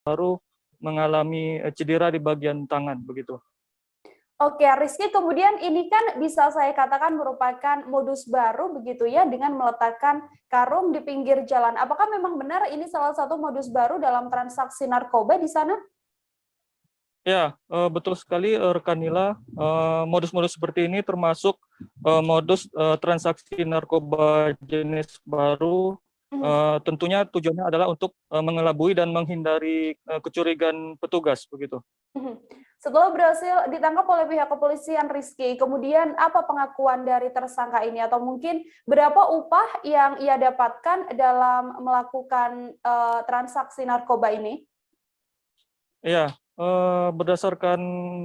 baru mengalami cedera di bagian tangan begitu. Oke, Rizky, kemudian ini kan bisa saya katakan merupakan modus baru begitu ya, dengan meletakkan karung di pinggir jalan. Apakah memang benar ini salah satu modus baru dalam transaksi narkoba di sana? Ya, betul sekali rekan Nila. Modus-modus seperti ini termasuk modus transaksi narkoba jenis baru. Tentunya tujuannya adalah untuk mengelabui dan menghindari kecurigaan petugas begitu. Setelah berhasil ditangkap oleh pihak kepolisian, Rizky, kemudian apa pengakuan dari tersangka ini, atau mungkin berapa upah yang ia dapatkan dalam melakukan transaksi narkoba ini? Ya, berdasarkan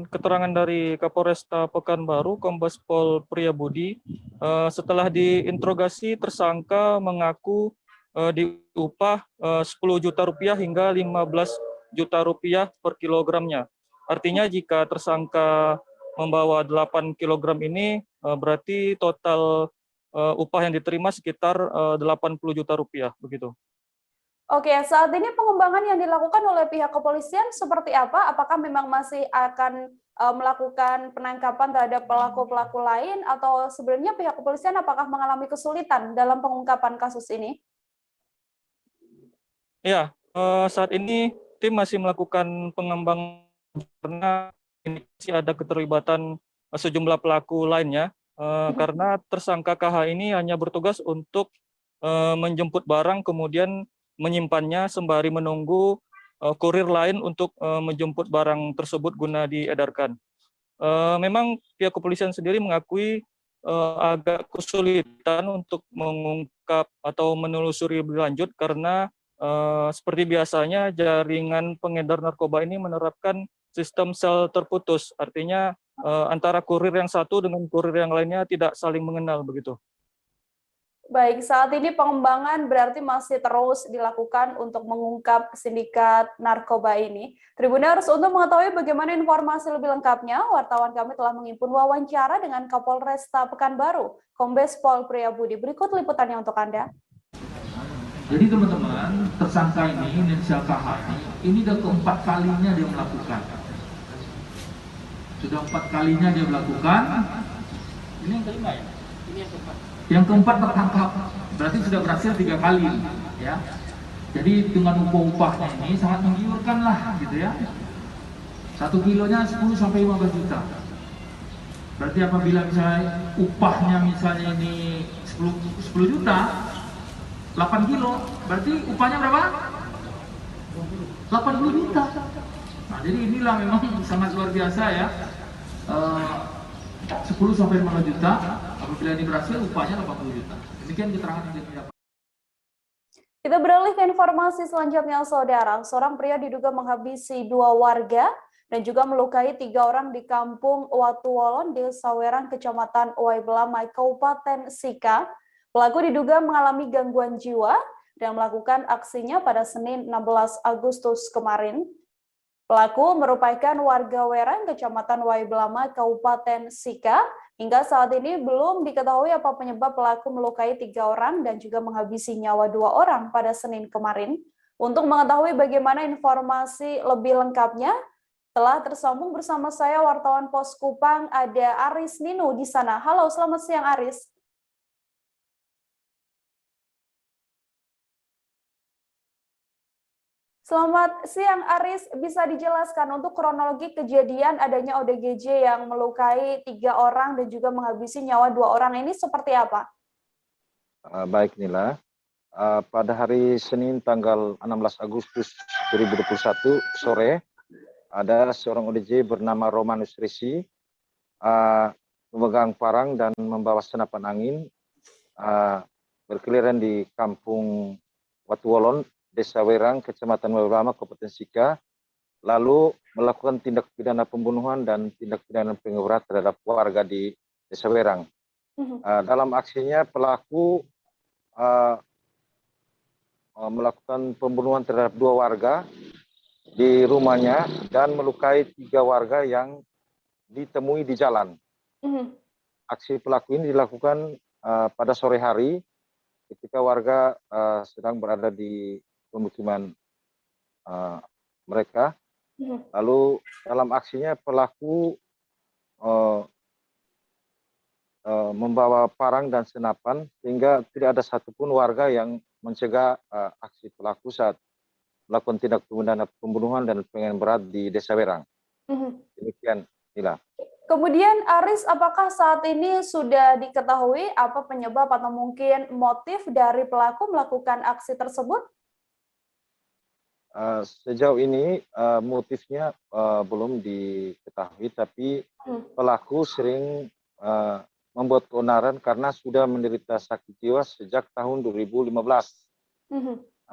keterangan dari Kapolresta Pekanbaru, Kombes Pol Priyabudi, setelah diinterogasi tersangka mengaku diupah 10 juta rupiah hingga 15 juta rupiah per kilogramnya. Artinya jika tersangka membawa 8 kilogram ini, berarti total upah yang diterima sekitar 80 juta rupiah begitu. Oke, saat ini pengembangan yang dilakukan oleh pihak kepolisian seperti apa? Apakah memang masih akan melakukan penangkapan terhadap pelaku-pelaku lain, atau sebenarnya pihak kepolisian apakah mengalami kesulitan dalam pengungkapan kasus ini? Ya, saat ini tim masih melakukan pengembangan karena ini masih ada keterlibatan sejumlah pelaku lainnya. Karena tersangka KH ini hanya bertugas untuk menjemput barang kemudian menyimpannya sembari menunggu kurir lain untuk menjemput barang tersebut guna diedarkan. Memang pihak kepolisian sendiri mengakui agak kesulitan untuk mengungkap atau menelusuri lebih lanjut karena seperti biasanya jaringan pengedar narkoba ini menerapkan sistem sel terputus, artinya antara kurir yang satu dengan kurir yang lainnya tidak saling mengenal begitu. Baik, saat ini pengembangan berarti masih terus dilakukan untuk mengungkap sindikat narkoba ini. Tribuners, untuk mengetahui bagaimana informasi lebih lengkapnya, wartawan kami telah menghimpun wawancara dengan Kapolresta Pekanbaru, Kombes Pol Priyabudi. Berikut liputannya untuk Anda. Jadi teman-teman, tersangka ini, inisial KH ini udah keempat kalinya dia melakukan. Sudah 4 kalinya dia melakukan. Ini yang kelima ya? Ini yang keempat. Yang keempat tertangkap, berarti sudah berhasil 3 kali, ya. Jadi dengan upah-upahnya ini sangat menggiurkan lah, gitu ya. 1 kilonya 10 sampai 15 juta. Berarti apabila misalnya upahnya misalnya ini 10 juta, 8 kilo, berarti upahnya berapa? 80 juta. Nah, jadi inilah memang sangat luar biasa ya. 10 sampai 15 juta, apabila ini berhasil upahnya 80 juta. Demikian keterangan yang didapat. Kita beralih ke informasi selanjutnya, saudara. Seorang pria diduga menghabisi 2 warga dan juga melukai 3 orang di kampung Watuwolon, Desa Werang, Kecamatan Waibelamai, Kabupaten Sika. Pelaku diduga mengalami gangguan jiwa dan melakukan aksinya pada Senin 16 Agustus kemarin. Pelaku merupakan warga Werang, Kecamatan Waibelamai, Kabupaten Sika. Hingga saat ini belum diketahui apa penyebab pelaku melukai 3 orang dan juga menghabisi nyawa 2 orang pada Senin kemarin. Untuk mengetahui bagaimana informasi lebih lengkapnya, telah tersambung bersama saya wartawan Pos Kupang, ada Aris Nino di sana. Halo, selamat siang Aris. Selamat siang Aris, bisa dijelaskan untuk kronologi kejadian adanya ODGJ yang melukai 3 orang dan juga menghabisi nyawa 2 orang ini seperti apa? Baik Nila, pada hari Senin tanggal 16 Agustus 2021 sore, ada seorang ODJ bernama Romanus Risi memegang parang dan membawa senapan angin berkeliaran di kampung Watuwolon, Desa Werang, Kecamatan Waibelamai, Kabupaten Sika, lalu melakukan tindak pidana pembunuhan dan tindak pidana pengeroyokan terhadap warga di Desa Werang. Dalam aksinya pelaku melakukan pembunuhan terhadap 2 warga di rumahnya dan melukai 3 warga yang ditemui di jalan. Aksi pelaku ini dilakukan pada sore hari ketika warga sedang berada di pemukiman mereka. Lalu dalam aksinya pelaku membawa parang dan senapan sehingga tidak ada satupun warga yang mencegah aksi pelaku saat melakukan tindak pembunuhan dan penganiayaan berat di Desa Werang. Demikian, Nila. Kemudian Aris, apakah saat ini sudah diketahui apa penyebab atau mungkin motif dari pelaku melakukan aksi tersebut? Sejauh ini motifnya belum diketahui, tapi pelaku sering membuat keonaran karena sudah menderita sakit jiwa sejak tahun 2015.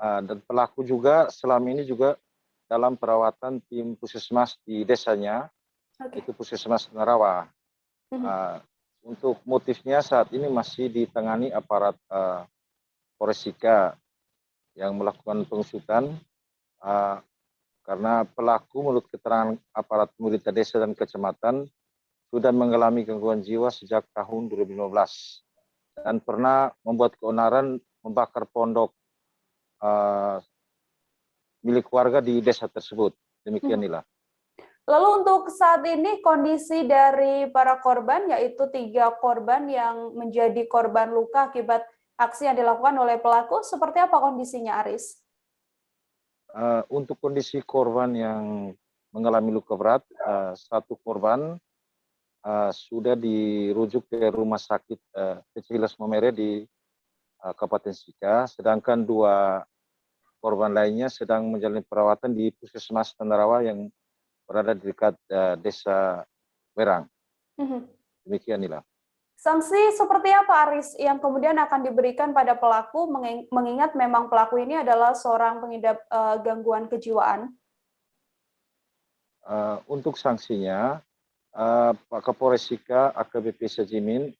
Dan pelaku juga selama ini juga dalam perawatan tim puskesmas di desanya, itu Puskesmas Narawa. Untuk motifnya saat ini masih ditangani aparat Polresika yang melakukan pengusutan karena pelaku menurut keterangan aparat pemerintah desa dan kecamatan sudah mengalami gangguan jiwa sejak tahun 2015 dan pernah membuat keonaran membakar pondok milik warga di desa tersebut. Demikian, Nila. Lalu untuk saat ini kondisi dari para korban, yaitu 3 korban yang menjadi korban luka akibat aksi yang dilakukan oleh pelaku, seperti apa kondisinya, Aris? Untuk kondisi korban yang mengalami luka berat, 1 korban sudah dirujuk ke rumah sakit Kecilas Momere di Kabupaten Sika, sedangkan 2 korban lainnya sedang menjalani perawatan di Puskesmas Tandarawa yang berada di dekat Desa Werang. Demikian, Nila. Sanksi seperti apa, Aris, yang kemudian akan diberikan pada pelaku, mengingat memang pelaku ini adalah seorang pengidap gangguan kejiwaan? Untuk sanksinya, Pak Kapolres Sika AKBP Sajimin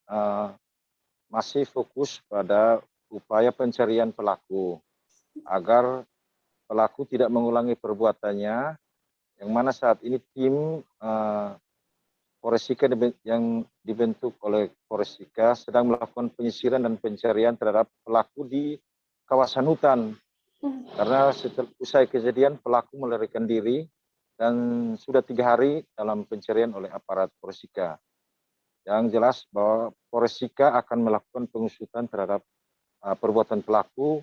masih fokus pada upaya pencarian pelaku agar pelaku tidak mengulangi perbuatannya, yang mana saat ini tim Polres Sika yang dibentuk oleh Polres Sika sedang melakukan penyisiran dan pencarian terhadap pelaku di kawasan hutan. Karena setelah usai kejadian pelaku melarikan diri dan sudah 3 hari dalam pencarian oleh aparat Polres Sika. Yang jelas bahwa Polres Sika akan melakukan pengusutan terhadap perbuatan pelaku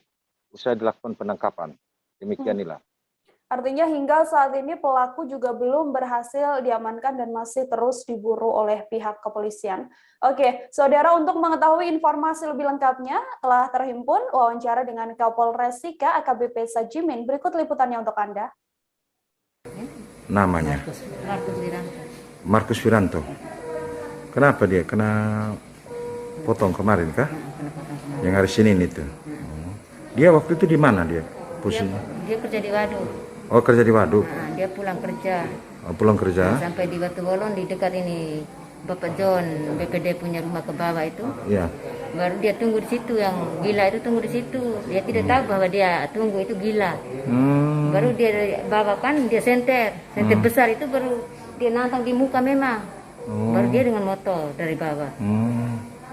usai dilakukan penangkapan. Demikian, Nila. Artinya hingga saat ini pelaku juga belum berhasil diamankan dan masih terus diburu oleh pihak kepolisian. Oke, saudara, untuk mengetahui informasi lebih lengkapnya telah terhimpun wawancara dengan Kapolres Sika AKBP Sajimin. Berikut liputannya untuk Anda. Namanya? Markus Wiranto. Markus Wiranto. Kenapa dia kena potong kemarin kah? Yang hari Senin itu. Dia waktu itu di mana dia posisinya? Dia kerja di waduk. Oh, kerja di waduk. Nah, dia pulang kerja. Oh, pulang kerja. Sampai di Batu Bolon di dekat ini Bapak John BPD punya rumah ke bawah itu. Iya. Baru dia tunggu di situ, yang gila itu tunggu di situ. Dia tidak tahu bahwa dia tunggu itu gila. Baru dia dari bawah kan dia senter besar itu baru dia nantang di muka memang. Baru dia dengan motor dari bawah.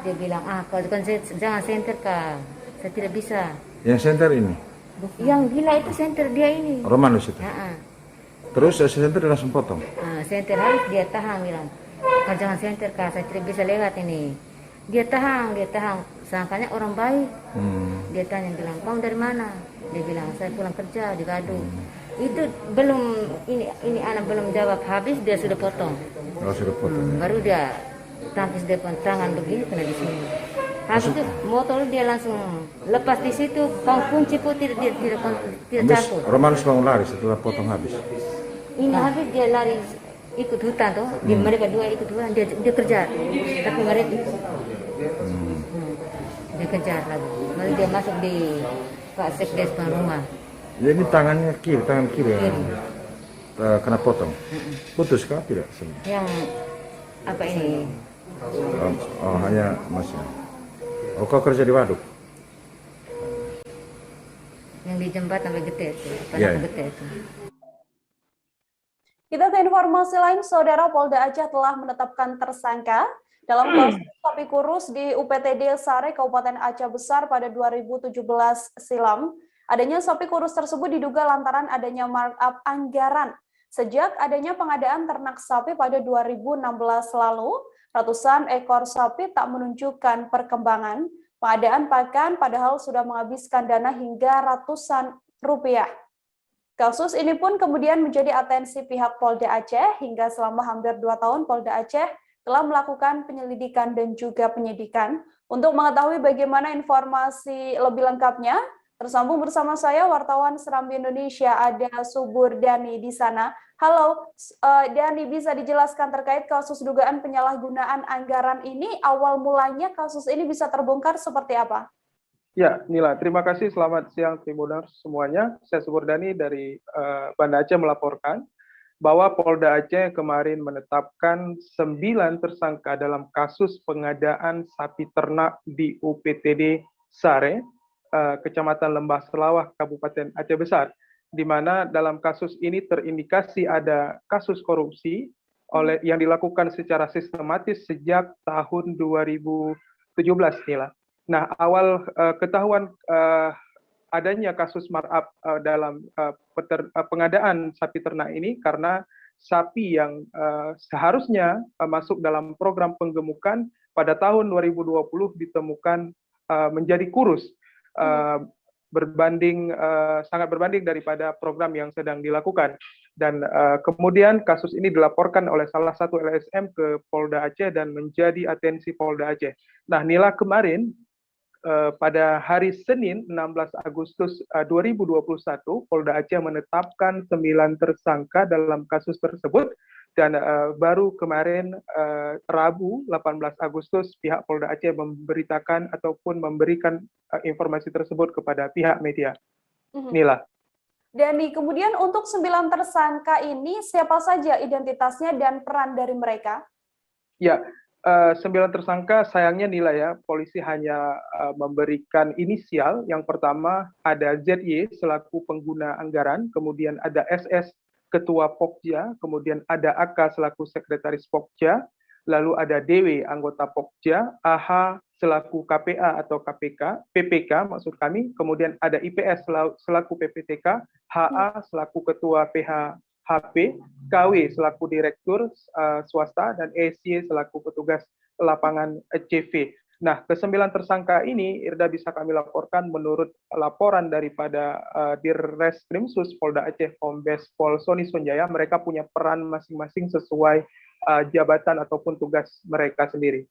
Dia bilang, kau kan jangan senter kak, saya tidak bisa. Yang senter ini? Yang gila itu senter dia ini. Romanus itu? Terus senter dia langsung potong? Senter harus dia tahan, bilang, kau jangan senter kak, saya tidak bisa lewat ini. Dia tahan, sangkanya orang baik. Dia tanya, bilang, kau dari mana? Dia bilang, saya pulang kerja di Gadung. Itu belum, ini anak belum jawab habis, dia sudah potong. Oh, sudah potong. Baru dia tangkis depan tangan begini, kena di sini. Habis itu motor dia langsung lepas di situ, kunci pun tidak campur. Romanus mau lari setelah potong habis? Ini habis dia lari ikut hutan tuh, mereka 2 ikut hutan, dia kejar, tapi mereka dia kejar lagi. Lalu dia masuk di Pak Sekdes depan rumah. Jadi tangan kiri kena potong. Putus kah tidak? Yang apa ini? Hanya masih. Oh, kau kerja di waduk? Yang di jembatan Begete itu, Begete itu. Kita ke informasi lain, Saudara. Polda Aceh telah menetapkan tersangka dalam kasus sapi kurus di UPTD Sare, Kabupaten Aceh Besar pada 2017 silam. Adanya sapi kurus tersebut diduga lantaran adanya markup anggaran. Sejak adanya pengadaan ternak sapi pada 2016 lalu, ratusan ekor sapi tak menunjukkan perkembangan. Pengadaan pakan padahal sudah menghabiskan dana hingga ratusan rupiah. Kasus ini pun kemudian menjadi atensi pihak Polda Aceh hingga selama hampir 2 tahun Polda Aceh telah melakukan penyelidikan dan juga penyidikan. Untuk mengetahui bagaimana informasi lebih lengkapnya, tersambung bersama saya wartawan Serambi Indonesia, ada Subur Dani di sana. Halo, Dani, bisa dijelaskan terkait kasus dugaan penyalahgunaan anggaran ini, awal mulanya kasus ini bisa terbongkar seperti apa? Ya, Nila, terima kasih. Selamat siang Tribuners semuanya. Saya Subur Dani dari Banda Aceh melaporkan bahwa Polda Aceh kemarin menetapkan 9 tersangka dalam kasus pengadaan sapi ternak di UPTD Sare, Kecamatan Lembah Selawah, Kabupaten Aceh Besar, di mana dalam kasus ini terindikasi ada kasus korupsi yang dilakukan secara sistematis sejak tahun 2017, Nila. Nah, awal ketahuan adanya kasus markup dalam pengadaan sapi ternak ini karena sapi yang seharusnya masuk dalam program penggemukan pada tahun 2020 ditemukan menjadi kurus, sangat berbanding daripada program yang sedang dilakukan. Dan kemudian kasus ini dilaporkan oleh salah satu LSM ke Polda Aceh dan menjadi atensi Polda Aceh. Nah, Nila, kemarin pada hari Senin 16 Agustus 2021, Polda Aceh menetapkan 9 tersangka dalam kasus tersebut dan baru kemarin Rabu 18 Agustus pihak Polda Aceh memberitakan ataupun memberikan informasi tersebut kepada pihak media. Nila. Dan kemudian untuk 9 tersangka ini siapa saja identitasnya dan peran dari mereka? Ya, 9 tersangka sayangnya Nila ya, polisi hanya memberikan inisial. Yang pertama ada ZY selaku pengguna anggaran, kemudian ada SS ketua Pokja, kemudian ada AK selaku sekretaris Pokja, lalu ada DW anggota Pokja, AH selaku KPA atau PPK maksud kami, kemudian ada IPS selaku PPTK, HA selaku ketua PHP, KW selaku direktur swasta, dan ESY selaku petugas lapangan CV. Nah, ke-9 tersangka ini, Irda, bisa kami laporkan menurut laporan daripada Dirreskrimsus Polda Aceh Kombes Pol Soni Sonjaya, mereka punya peran masing-masing sesuai jabatan ataupun tugas mereka sendiri.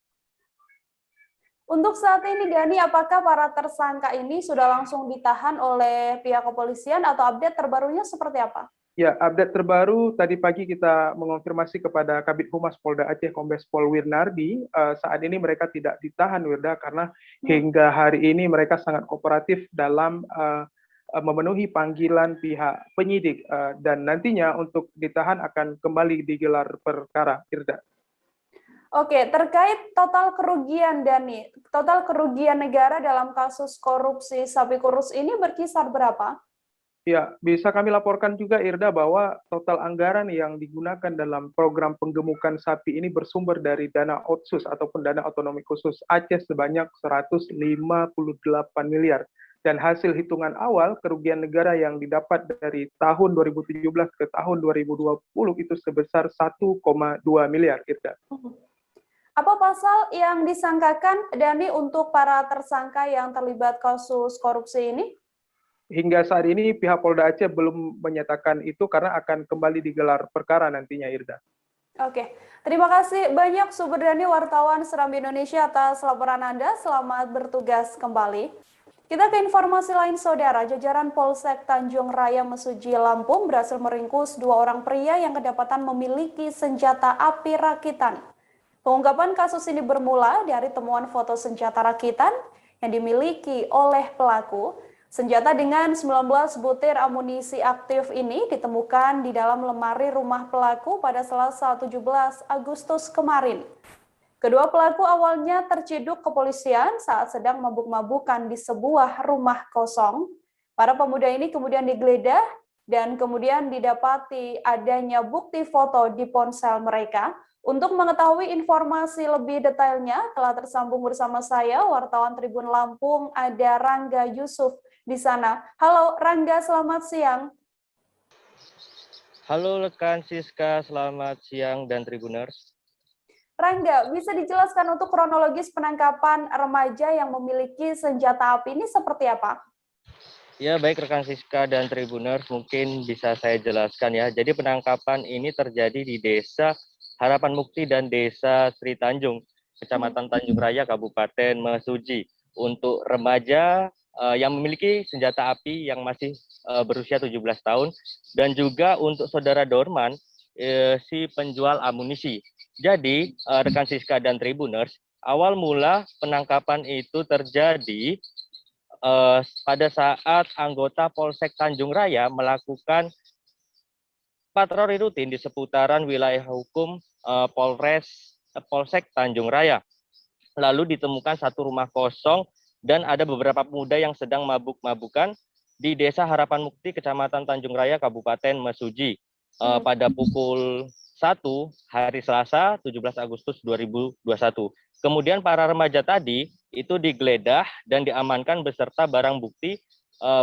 Untuk saat ini, Dani, apakah para tersangka ini sudah langsung ditahan oleh pihak kepolisian atau update terbarunya seperti apa? Ya, update terbaru tadi pagi kita mengonfirmasi kepada Kabid Humas Polda Aceh Kombes Pol Wirnardi, saat ini mereka tidak ditahan, Wirda, karena hingga hari ini mereka sangat kooperatif dalam memenuhi panggilan pihak penyidik, dan nantinya untuk ditahan akan kembali digelar perkara, Wirda. Oke, terkait total kerugian, Dani, total kerugian negara dalam kasus korupsi sapi kurus ini berkisar berapa? Ya, bisa kami laporkan juga, Irda, bahwa total anggaran yang digunakan dalam program penggemukan sapi ini bersumber dari dana otsus ataupun dana otonomi khusus Aceh sebanyak 158 miliar. Dan hasil hitungan awal kerugian negara yang didapat dari tahun 2017 ke tahun 2020 itu sebesar 1,2 miliar, Irda. Apa pasal yang disangkakan, Dani, untuk para tersangka yang terlibat kasus korupsi ini? Hingga saat ini pihak Polda Aceh belum menyatakan itu karena akan kembali digelar perkara nantinya, Irda. Oke, terima kasih banyak Subur Dani, wartawan Serambi Indonesia, atas laporan Anda. Selamat bertugas kembali. Kita ke informasi lain, Saudara. Jajaran Polsek Tanjung Raya Mesuji, Lampung berhasil meringkus 2 orang pria yang kedapatan memiliki senjata api rakitan. Pengungkapan kasus ini bermula dari temuan foto senjata rakitan yang dimiliki oleh pelaku. Senjata dengan 19 butir amunisi aktif ini ditemukan di dalam lemari rumah pelaku pada Selasa 17 Agustus kemarin. Kedua pelaku awalnya terciduk kepolisian saat sedang mabuk-mabukan di sebuah rumah kosong. Para pemuda ini kemudian digeledah dan kemudian didapati adanya bukti foto di ponsel mereka. Untuk mengetahui informasi lebih detailnya, telah tersambung bersama saya, wartawan Tribun Lampung, ada Rangga Yusuf di sana. Halo Rangga, selamat siang. Halo rekan Siska, selamat siang dan Tribuners. Rangga, bisa dijelaskan untuk kronologis penangkapan remaja yang memiliki senjata api ini seperti apa? Ya, baik rekan Siska dan Tribuners, mungkin bisa saya jelaskan ya. Jadi penangkapan ini terjadi di Desa Harapan Mukti dan Desa Sri Tanjung, Kecamatan Tanjung Raya, Kabupaten Mesuji, untuk remaja yang memiliki senjata api yang masih berusia 17 tahun, dan juga untuk saudara Dorman, si penjual amunisi. Jadi, rekan Siska dan Tribuners, awal mula penangkapan itu terjadi pada saat anggota Polsek Tanjung Raya melakukan patroli rutin di seputaran wilayah hukum Polsek Tanjung Raya. Lalu ditemukan satu rumah kosong dan ada beberapa pemuda yang sedang mabuk-mabukan di Desa Harapan Mukti, Kecamatan Tanjung Raya, Kabupaten Mesuji, pada pukul 1 hari Selasa 17 Agustus 2021. Kemudian para remaja tadi itu digeledah dan diamankan beserta barang bukti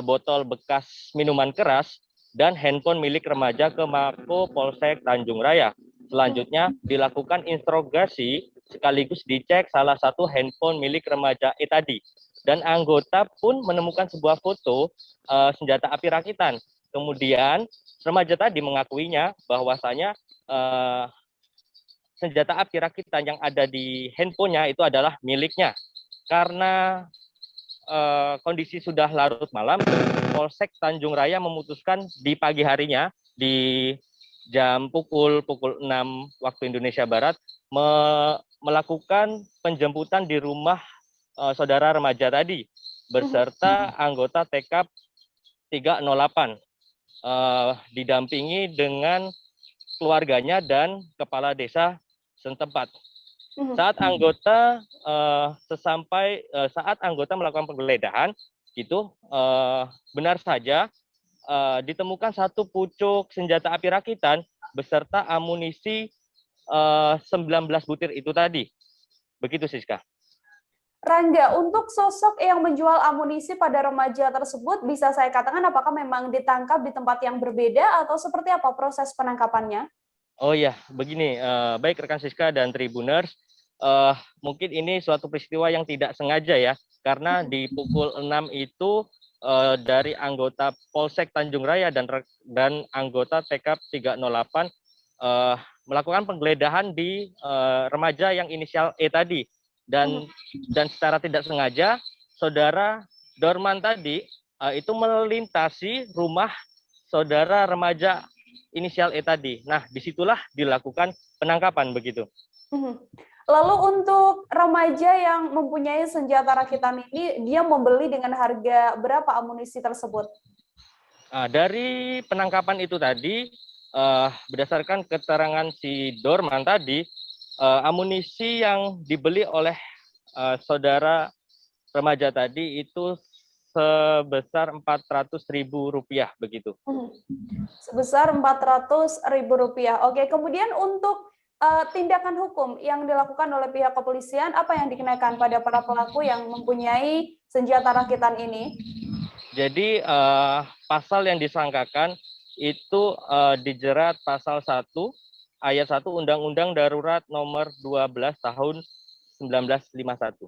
botol bekas minuman keras dan handphone milik remaja ke Mako Polsek Tanjung Raya. Selanjutnya dilakukan interogasi sekaligus dicek salah satu handphone milik remaja tadi. Dan anggota pun menemukan sebuah foto senjata api rakitan. Kemudian remaja tadi mengakuinya bahwasanya senjata api rakitan yang ada di handphonenya itu adalah miliknya. Karena kondisi sudah larut malam, Polsek Tanjung Raya memutuskan di pagi harinya, di jam pukul 6 waktu Indonesia Barat, melakukan penjemputan di rumah saudara remaja tadi, beserta anggota TKP 308, didampingi dengan keluarganya dan kepala desa setempat. Saat anggota saat anggota melakukan penggeledahan, gitu, benar saja ditemukan satu pucuk senjata api rakitan beserta amunisi 19 butir itu tadi. Begitu, Siska. Rangga, untuk sosok yang menjual amunisi pada remaja tersebut, bisa saya katakan apakah memang ditangkap di tempat yang berbeda atau seperti apa proses penangkapannya? Oh ya, begini, baik rekan Siska dan Tribuners, mungkin ini suatu peristiwa yang tidak sengaja ya, karena di pukul 6 itu dari anggota Polsek Tanjung Raya dan anggota TKP 308 melakukan penggeledahan di remaja yang inisial E tadi, dan secara tidak sengaja saudara Dorman tadi itu melintasi rumah saudara remaja inisial E tadi. Nah, disitulah dilakukan penangkapan begitu. Lalu untuk remaja yang mempunyai senjata rakitan ini, dia membeli dengan harga berapa amunisi tersebut? Dari penangkapan itu tadi, berdasarkan keterangan si Dorman tadi, amunisi yang dibeli oleh saudara remaja tadi itu sebesar Rp400.000 begitu. Sebesar Rp400.000. Oke, kemudian untuk tindakan hukum yang dilakukan oleh pihak kepolisian, apa yang dikenakan pada para pelaku yang mempunyai senjata rakitan ini? Jadi pasal yang disangkakan itu dijerat pasal 1 ayat 1 Undang-Undang Darurat Nomor 12 Tahun 1951.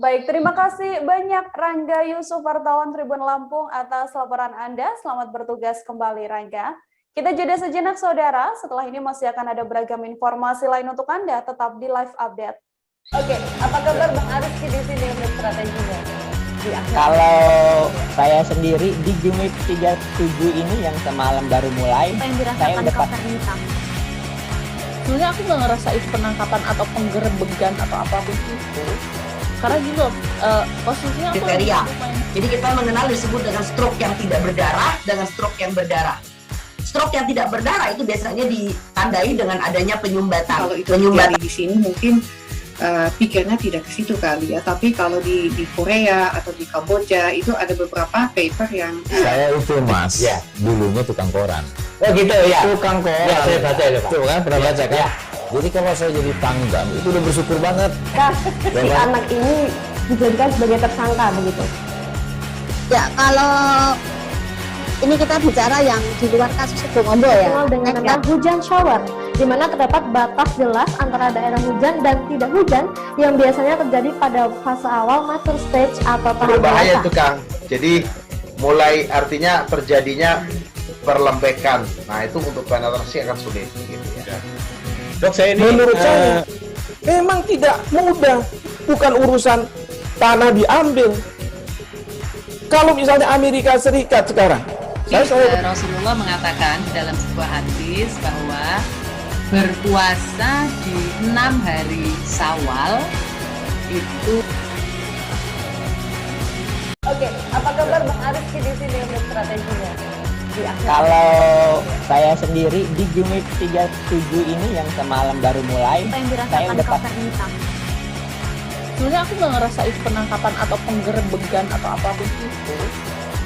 Baik, terima kasih banyak Rangga Yusuf, wartawan Tribun Lampung, atas laporan Anda. Selamat bertugas kembali, Rangga. Kita jeda sejenak, saudara. Setelah ini masih akan ada beragam informasi lain untuk Anda. Tetap di Live Update. Oke, apa kabar Bang Ariski di sini untuk strateginya? Kalau saya sendiri di Gimik 37 ini yang semalam baru mulai, saya udah sebenarnya aku nggak ngerasa itu penangkapan atau penggerebegan atau apapun itu. Karena gitu, posisinya aku kriteria. Jadi kita mengenal disebut dengan stroke yang tidak berdarah dengan stroke yang berdarah. Stroke yang tidak berdarah itu biasanya ditandai dengan adanya penyumbatan. Kalau itu terjadi di sini mungkin pikirnya tidak ke situ kali ya. Tapi kalau di Korea atau di Kamboja itu ada beberapa paper yang saya itu Mas, ya, dulunya tukang koran. Oh gitu ya. Tukang koran. Ya, saya baca ya, Pak. Tuh kan pernah baca kan? Ya. Jadi kalau saya jadi pangdam itu udah bersyukur banget. Si anak ini dijadikan sebagai tersangka begitu. Ya, kalau ini kita bicara yang di luar kasus Sibolga ya. Dengan hujan shower, di mana terdapat batas jelas antara daerah hujan dan tidak hujan yang biasanya terjadi pada fase awal mature stage atau tahap berbahaya dewasa. itu Kang. Jadi mulai artinya terjadinya perlembekan. Nah itu untuk penetrasi akan sulit. Gitu ya. Dok, saya ini menurut saya memang tidak mudah, bukan urusan tanah diambil. Kalau misalnya Amerika Serikat sekarang, Rasulullah mengatakan di dalam sebuah hadis bahwa berpuasa di 6 hari Syawal itu. Oke, apa kabar Bang Arif di sini untuk strateginya? Kalau saya sendiri di Jumit 37 ini yang semalam baru mulai, saya udah Sebenarnya aku nggak ngerasain penangkapan atau penggerebegan atau apapun itu,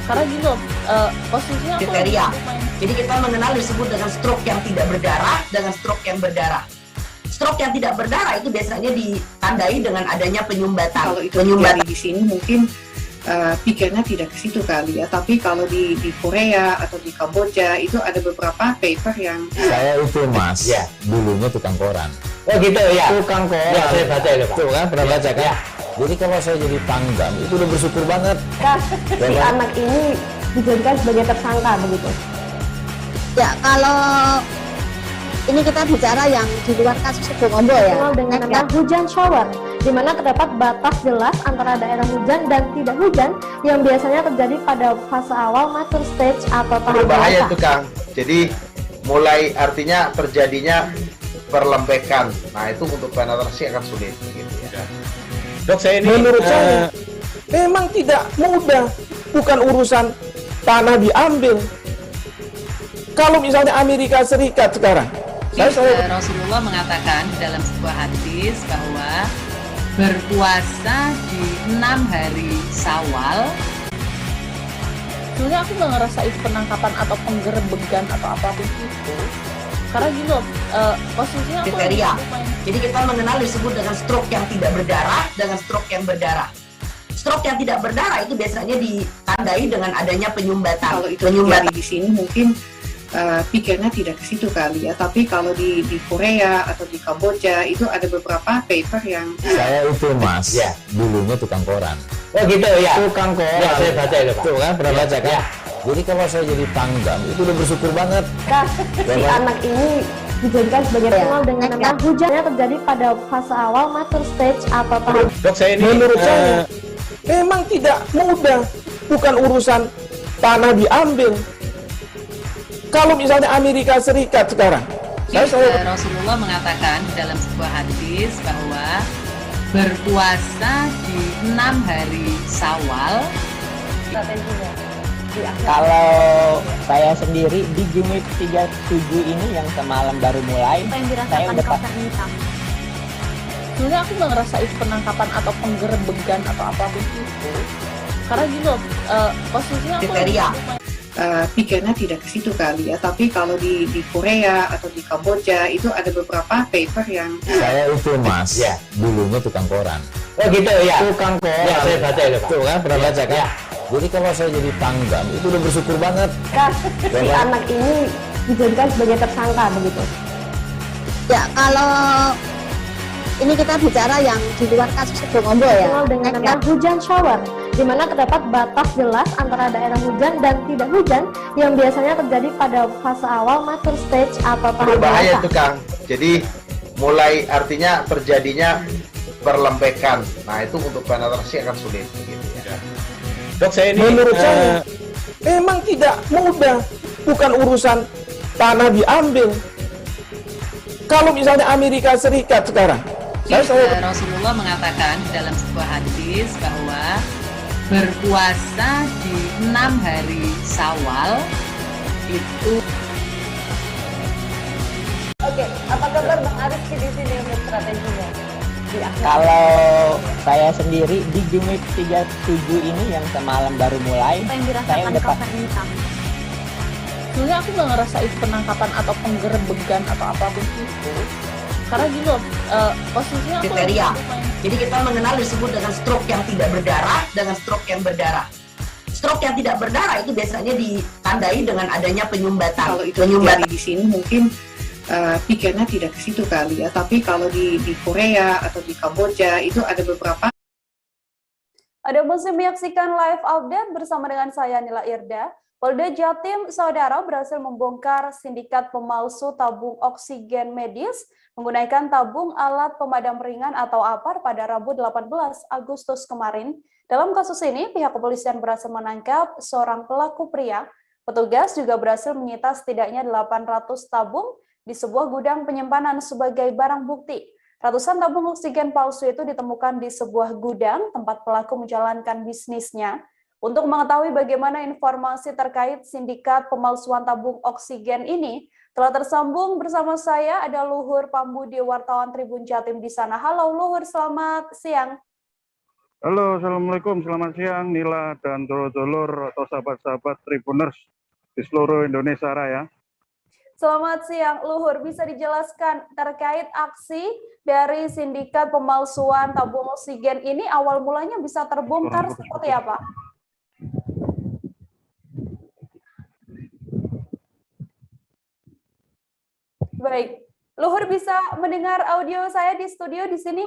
karena gini loh, posisinya aku kriteria. Jadi kita mengenal disebut dengan stroke yang tidak berdarah dengan stroke yang berdarah. Stroke yang tidak berdarah itu biasanya ditandai dengan adanya penyumbatan. Kalau itu terjadi di sini mungkin pikirnya tidak ke situ kali ya, tapi kalau di Korea atau di Kamboja itu ada beberapa paper yang saya itu Mas, dulunya tukang koran. Oh gitu ya. Tukang koran. Ya, saya baca ya, Pak. Tuh kan pernah baca kan? Ya. Jadi kalau saya jadi pangdam itu udah bersyukur banget. Si anak ini dijadikan sebagai tersangka begitu. Ya, kalau ini kita bicara yang di luar kasus Sibolga ya. Dengan hujan shower, di mana terdapat batas jelas antara daerah hujan dan tidak hujan yang biasanya terjadi pada fase awal mature stage atau tahap berbahaya dewasa. itu Kang. Jadi mulai artinya terjadinya perlembekan. Nah itu untuk penetrasi akan sulit. Gitu ya. Dok, saya ini menurut saya memang tidak mudah, bukan urusan tanah diambil. Kalau misalnya Amerika Serikat sekarang, Rasulullah mengatakan di dalam sebuah hadis bahwa berpuasa di 6 hari Syawal. Sebenarnya aku nggak ngerasain penangkapan atau penggerebegan atau apapun itu, karena gini loh, posisinya aku kriteria. Jadi kita mengenal disebut dengan stroke yang tidak berdarah dengan stroke yang berdarah. Stroke yang tidak berdarah itu biasanya ditandai dengan adanya penyumbatan. Kalau itu terjadi di sini mungkin pikirnya tidak ke situ kali ya, tapi kalau di Korea atau di Kamboja itu ada beberapa paper yang Saya itu Mas, dulunya tukang koran. Oh gitu ya. Tukang koran. Ya, saya baca ya, Pak. Tuh kan pernah baca kan? Ya. Jadi kalau saya jadi pangdam itu udah bersyukur banget. Si anak ini dijadikan sebagai dengan hujannya terjadi pada fase awal mature stage atau tahap. Dok, saya ini menurut saya memang tidak mudah, bukan urusan tanah diambil. Kalau misalnya Amerika Serikat sekarang, Rasulullah mengatakan di dalam sebuah hadis bahwa berpuasa di 6 hari Syawal. Strateginya. Kalau saya sendiri di Jumit 37 ini yang semalam baru mulai, saya udah Sebenarnya aku nggak ngerasain penangkapan atau penggerebegan atau apapun itu, karena gini loh, posisinya aku kriteria. Pikirnya tidak ke situ kali ya, tapi kalau di Korea atau di Kamboja itu ada beberapa paper yang Saya itu Mas, dulunya tukang koran. Oh gitu ya. Tukang koran. Ya, saya baca ya, Pak. Tuh kan pernah baca kan? Jadi kalau saya jadi pangdam itu udah bersyukur banget. Si anak ini dijadikan sebagai tersangka begitu. Ya, kalau ini kita bicara yang di luar kasus Sibolga ya. Dengan hujan shower, di mana terdapat batas jelas antara daerah hujan dan tidak hujan yang biasanya terjadi pada fase awal mature stage atau tahap berbahaya dewasa. itu Kang. Jadi mulai artinya terjadinya perlembekan. Nah itu untuk penetrasi akan sulit. Gitu ya. Dok, saya ini menurut saya memang tidak mudah, bukan urusan tanah diambil. Kalau misalnya Amerika Serikat sekarang, Rasulullah mengatakan di dalam sebuah hadis bahwa berpuasa di 6 hari Syawal itu. Oke, apa kabar Bang Arif di sini untuk strateginya? Kalau saya sendiri di Jumit 37 ini yang semalam baru mulai, saya udah Sebenarnya aku nggak ngerasain penangkapan atau penggerebegan atau apapun itu, karena gini loh, posisinya aku kriteria. Jadi kita mengenal disebut dengan stroke yang tidak berdarah dengan stroke yang berdarah. Stroke yang tidak berdarah itu biasanya ditandai dengan adanya penyumbatan. Kalau itu terjadi di sini mungkin pikirnya tidak ke situ kali ya, tapi kalau di Korea atau di Kamboja itu ada beberapa. Ada masih menyaksikan live update bersama dengan saya Nila Irda. Polda Jatim, saudara, berhasil membongkar sindikat pemalsu tabung oksigen medis menggunakan tabung alat pemadam ringan atau APAR pada Rabu 18 Agustus kemarin. Dalam kasus ini, pihak kepolisian berhasil menangkap seorang pelaku pria. Petugas juga berhasil menyita setidaknya 800 tabung di sebuah gudang penyimpanan sebagai barang bukti. Ratusan tabung oksigen palsu itu ditemukan di sebuah gudang tempat pelaku menjalankan bisnisnya. Untuk mengetahui bagaimana informasi terkait sindikat pemalsuan tabung oksigen ini, telah tersambung bersama saya ada Luhur Pambudi, wartawan Tribun Jatim di sana. Halo Luhur, selamat siang. Halo, Assalamualaikum, selamat siang Nila dan dulur-dulur atau sahabat-sahabat Tribuners di seluruh Indonesia Raya. Selamat siang, Luhur. Bisa dijelaskan terkait aksi dari sindikat pemalsuan tabung oksigen ini awal mulanya bisa terbongkar seperti apa? Baik, Luhur bisa mendengar audio saya di studio di sini?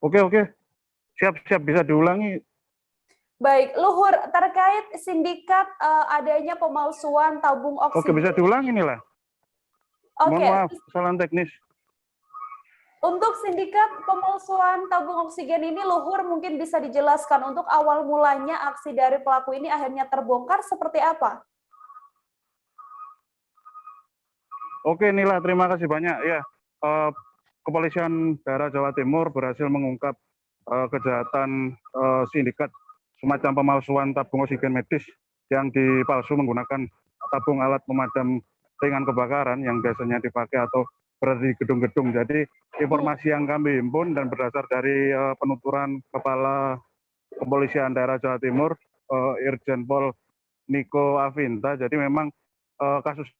Oke, siap bisa diulangi. Baik, Luhur, terkait sindikat adanya pemalsuan tabung oksigen. Oke, bisa diulangi nih lah. Oke. Mohon maaf, kesalahan teknis. Untuk sindikat pemalsuan tabung oksigen ini, Luhur mungkin bisa dijelaskan untuk awal mulanya aksi dari pelaku ini akhirnya terbongkar seperti apa? Oke, Nila, terima kasih banyak. Ya, Kepolisian Daerah Jawa Timur berhasil mengungkap kejahatan sindikat semacam pemalsuan tabung oksigen medis yang dipalsu menggunakan tabung alat pemadam ringan kebakaran yang biasanya dipakai atau berada di gedung-gedung. Jadi informasi yang kami himpun dan berdasar dari penuturan Kepala Kepolisian Daerah Jawa Timur, Irjen Pol Niko Avinta, jadi memang kasus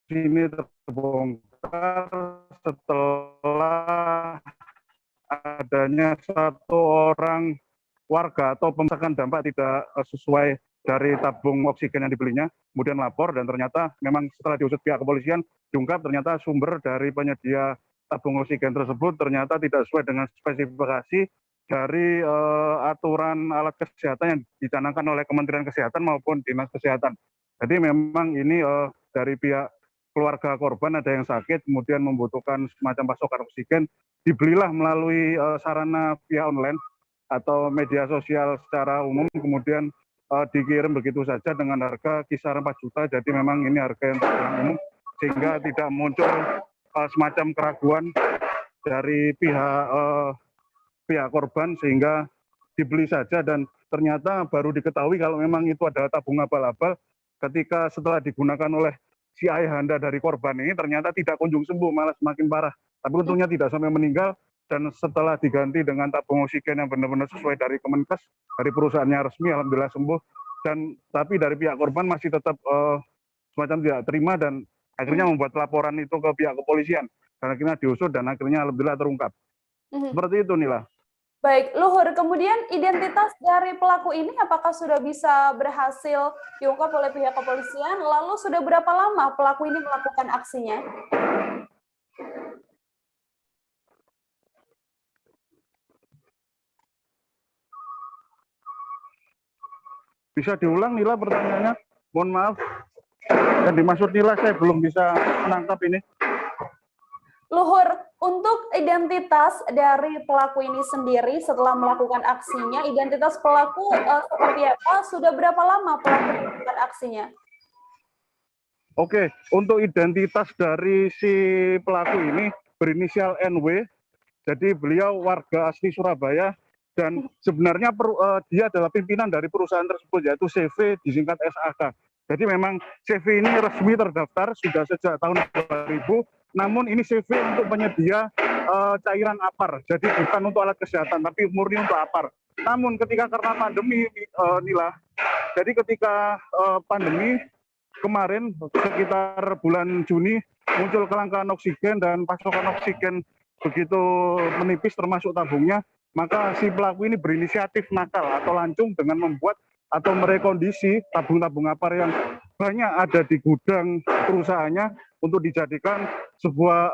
ini terbongkar setelah adanya satu orang warga atau pemeriksaan dampak tidak sesuai dari tabung oksigen yang dibelinya, kemudian lapor dan ternyata memang setelah diusut pihak kepolisian diungkap ternyata sumber dari penyedia tabung oksigen tersebut ternyata tidak sesuai dengan spesifikasi dari aturan alat kesehatan yang dicanangkan oleh Kementerian Kesehatan maupun Dinas Kesehatan. Jadi memang ini dari pihak keluarga korban ada yang sakit kemudian membutuhkan semacam pasokan oksigen, dibelilah melalui sarana via online atau media sosial secara umum, kemudian dikirim begitu saja dengan harga kisaran 4 juta. Jadi memang ini harga yang terbilang umum sehingga tidak muncul semacam keraguan dari pihak korban sehingga dibeli saja dan ternyata baru diketahui kalau memang itu adalah tabung abal-abal ketika setelah digunakan oleh si ayahanda dari korban ini ternyata tidak kunjung sembuh, malah semakin parah. Tapi untungnya tidak sampai meninggal dan setelah diganti dengan tabung oksigen yang benar-benar sesuai dari Kemenkes, dari perusahaannya resmi, alhamdulillah sembuh. Dan tapi dari pihak korban masih tetap semacam tidak terima dan akhirnya membuat laporan itu ke pihak kepolisian. Dan akhirnya diusut dan akhirnya alhamdulillah terungkap. Seperti itu, Nila. Baik, Luhur, kemudian identitas dari pelaku ini apakah sudah bisa berhasil diungkap oleh pihak kepolisian? Lalu sudah berapa lama pelaku ini melakukan aksinya? Bisa diulang, Nila, pertanyaannya? Mohon maaf. Yang dimaksud Nila saya belum bisa menangkap ini. Luhur, untuk identitas dari pelaku ini sendiri setelah melakukan aksinya, identitas pelaku seperti apa? Sudah berapa lama pelaku melakukan aksinya? Oke, untuk identitas dari si pelaku ini berinisial NW, jadi beliau warga asli Surabaya dan sebenarnya dia adalah pimpinan dari perusahaan tersebut yaitu CV disingkat SAK. Jadi memang CV ini resmi terdaftar sudah sejak tahun 2000. Namun ini CV untuk penyedia cairan APAR, jadi bukan untuk alat kesehatan, tapi murni untuk APAR. Namun ketika karena pandemi, Nila, Jadi ketika pandemi kemarin sekitar bulan Juni muncul kelangkaan oksigen dan pasokan oksigen begitu menipis termasuk tabungnya, maka si pelaku ini berinisiatif nakal atau lancung dengan membuat atau merekondisi tabung-tabung APAR yang banyak ada di gudang perusahaannya untuk dijadikan sebuah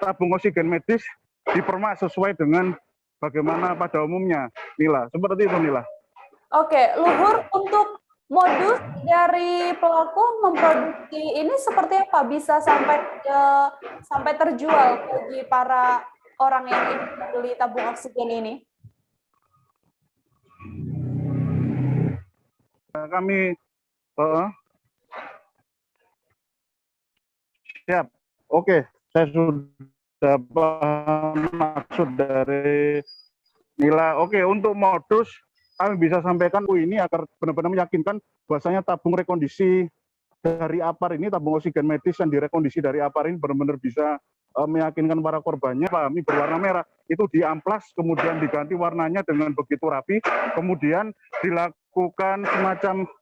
tabung oksigen medis dipermak sesuai dengan bagaimana pada umumnya, Nila. Seperti itu, Nila. Oke, Luhur, untuk modus dari pelaku memproduksi ini seperti apa bisa sampai terjual bagi para orang yang ingin membeli tabung oksigen ini? Kami siap. Oke, saya sudah paham maksud dari Nila. Oke, untuk modus kami bisa sampaikan ini agar benar-benar meyakinkan bahwasanya tabung rekondisi dari APAR ini, tabung oksigen medis yang direkondisi dari APAR ini benar-benar bisa meyakinkan para korbannya. Kami berwarna merah itu diamplas, kemudian diganti warnanya dengan begitu rapi, kemudian dilakukan semacam